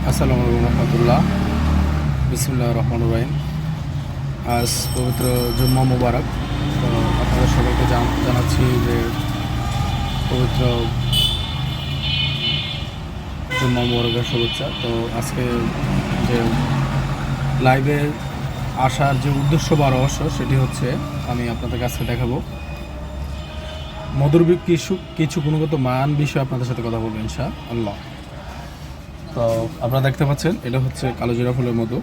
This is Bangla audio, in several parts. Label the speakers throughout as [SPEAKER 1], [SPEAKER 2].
[SPEAKER 1] আসসালামু আলাইকুম রহমতুল্লাহ। বিসমিল্লাহির রহমানির রহিম। আজ পবিত্র জুম্মা মুবারক। তো আপনাদের সবাইকে জানাচ্ছি যে পবিত্র জুম্মা মুবারকের শুভেচ্ছা। তো আজকে যে লাইভে আসার যে উদ্দেশ্য বা রহস্য সেটি হচ্ছে আমি আপনাদের কাছে দেখাবো মধুর কিছু গুণগত মান বিষয়ে আপনাদের সাথে কথা বলবো ইনশাআল্লাহ। তো আপনারা দেখতে পাচ্ছেন এটা হচ্ছে কালোজিরা ফুলের মধু।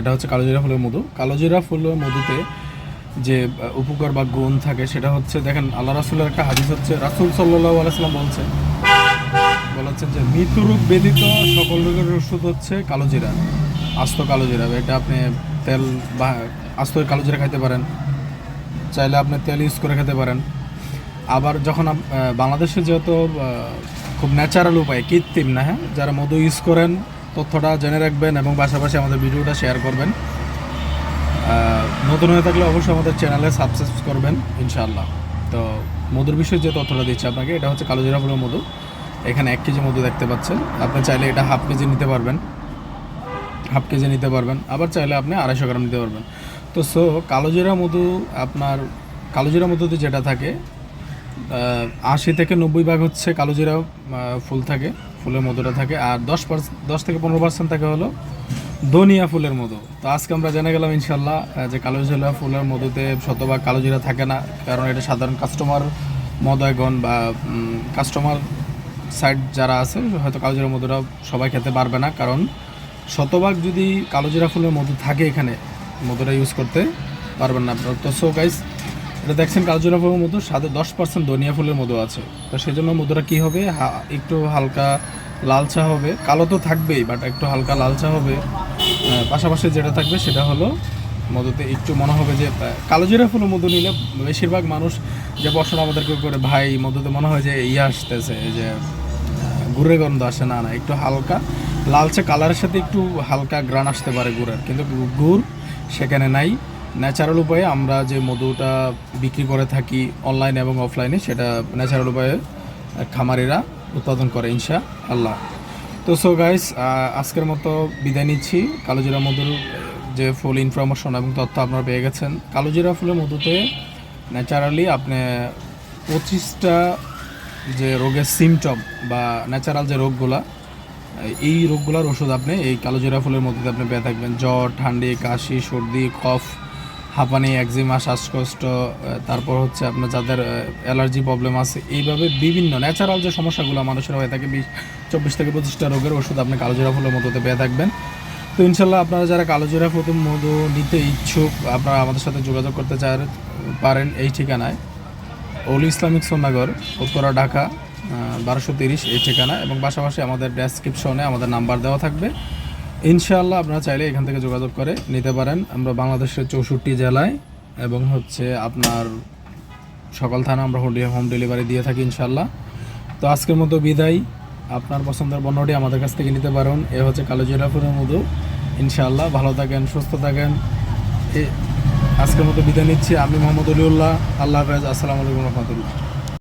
[SPEAKER 1] এটা হচ্ছে কালোজিরা ফুলের মধু। কালোজিরা ফুলের মধুতে যে উপকার বা গুণ থাকে সেটা হচ্ছে, দেখেন আল্লাহ রাসূলের একটা হাদিস হচ্ছে, রাসূল সাল্লাল্লাহু আলাইহি সাল্লাম বলেছেন যে মৃত্যুরোগ ব্যতীত সকল রোগের ওষুধ হচ্ছে কালোজিরা, আস্ত কালোজিরা। এটা আপনি তেল বা আস্ত কালোজিরা খাইতে পারেন, চাইলে আপনি তেল ইউজ করে খেতে পারেন। আবার যখন বাংলাদেশে যেহেতু খুব ন্যাচারাল উপায়, কৃত্রিম না, হ্যাঁ, যারা মধু ইউজ করেন তথ্যটা জেনে রাখবেন এবং পাশাপাশি আমাদের ভিডিওটা শেয়ার করবেন। নতুন হয়ে থাকলে অবশ্যই আমাদের চ্যানেলে সাবস্ক্রাইব করবেন ইনশাআল্লাহ। তো মধুর বিষয়ে যে তথ্যটা দিচ্ছি আপনাকে, এটা হচ্ছে কালোজিরা ফুলের মধু। এখানে 1 কেজি মধু দেখতে পাচ্ছেন। আপনি চাইলে এটা হাফ কেজি নিতে পারবেন, আবার চাইলে আপনি 250 গ্রাম নিতে পারবেন। তো কালোজিরা মধু, আপনার কালোজিরা মধুতে যেটা থাকে 80 থেকে 90 ভাগ হচ্ছে কালোজিরা ফুল থাকে, ফুলের মধুটা থাকে, আর 10 থেকে 15% থাকে হলো ধনিয়া ফুলের মধু। তো আজকে আমরা জেনে গেলাম ইনশাল্লাহ যে কালোজিরা ফুলের মধুতে শতভাগ কালোজিরা থাকে না, কারণ এটা সাধারণ কাস্টমার মহোদয়গণ বা কাস্টমার সাইড যারা আছে হয়তো কালোজিরা মধুটা সবাই খেতে পারবে না, কারণ শতভাগ যদি কালোজিরা ফুলের মধু থাকে এখানে মধুটা ইউজ করতে পারবেন না আপনারা। তো গাইস, এটা দেখছেন কালোজিরা ফুলের মধু, সাথে 10% ধনিয়া ফুলের মধু আছে। তো সেই জন্য মধুটা কী হবে, একটু হালকা লালচা হবে, কালো তো থাকবেই বাট একটু হালকা লালচা হবে। পাশাপাশি যেটা থাকবে সেটা হলো মধুতে একটু মনে হবে যে কালোজিরা ফুলের মধু নিলে বেশিরভাগ মানুষ যে প্রশ্ন আমাদেরকে করে, ভাই মধুতে মনে হয় যে আসতেছে, এই যে গুড়ের গন্ধ আসে, না, একটু হালকা লালচে কালারের সাথে একটু হালকা গ্রান আসতে পারে গুড়ের, কিন্তু গুড় সেখানে নাই। ন্যাচারাল উপায়ে আমরা যে মধুটা বিক্রি করে থাকি অনলাইনে এবং অফলাইনে, সেটা ন্যাচারাল উপায়ে খামারিরা উৎপাদন করে ইনশাআল্লাহ। তো গাইস, আজকের মতো বিদায় নিচ্ছি। কালোজিরা মধুর যে ফুল ইনফরমেশন এবং তথ্য আপনারা পেয়ে গেছেন। কালোজিরা ফুলের মধুতে ন্যাচারালি আপনি 25টা যে রোগের সিমটম বা ন্যাচারাল যে রোগগুলা, এই রোগগুলোর ওষুধ আপনি এই কালোজিরা ফুলের মধ্যে আপনি পেয়ে থাকবেন। জ্বর, ঠান্ডি, কাশি, সর্দি, কফ, হাঁপানি, একজিমা, শ্বাসকষ্ট, তারপর হচ্ছে আপনার যাদের অ্যালার্জি প্রবলেম আছে, এইভাবে বিভিন্ন ন্যাচারাল যে সমস্যাগুলো মানুষের হয়ে থাকে 24 থেকে 25টা রোগের ওষুধ আপনি কালোজিরা ফুলের মধ্যে পেয়ে থাকবেন। তো ইনশাল্লাহ আপনারা যারা কালোজিরা ফুলের মধু নিতে ইচ্ছুক, আপনারা আমাদের সাথে যোগাযোগ করতে পারেন এই ঠিকানায়, অলি ইসলামিক সোনাগর, উত্তরা, ঢাকা 1230 এই ঠিকানা, এবং পাশাপাশি আমাদের ডেসক্রিপশনে আমাদের নাম্বার দেওয়া থাকবে। ইনশাআল্লাহ আপনারা চাইলে এখান থেকে যোগাযোগ করে নিতে পারেন। আমরা বাংলাদেশের 64 জেলায় এবং হচ্ছে আপনার সকল থানা আমরা হোম ডেলিভারি দিয়ে থাকি ইনশাআল্লাহ। তো আজকের মতো বিদায়। আপনার পছন্দের পণ্যটি আমাদের কাছ থেকে নিতে পারেন। এ হচ্ছে কালোজিরা ফুলের মধু। ইনশাআল্লাহ ভালো থাকেন, সুস্থ থাকেন। আজকের মতো বিদায় নিচ্ছি। আমি মোহাম্মদ অলিউল্লাহ। আল্লাহ হাফেজ। আসসালামু আলাইকুম রহমতুল্লাহ।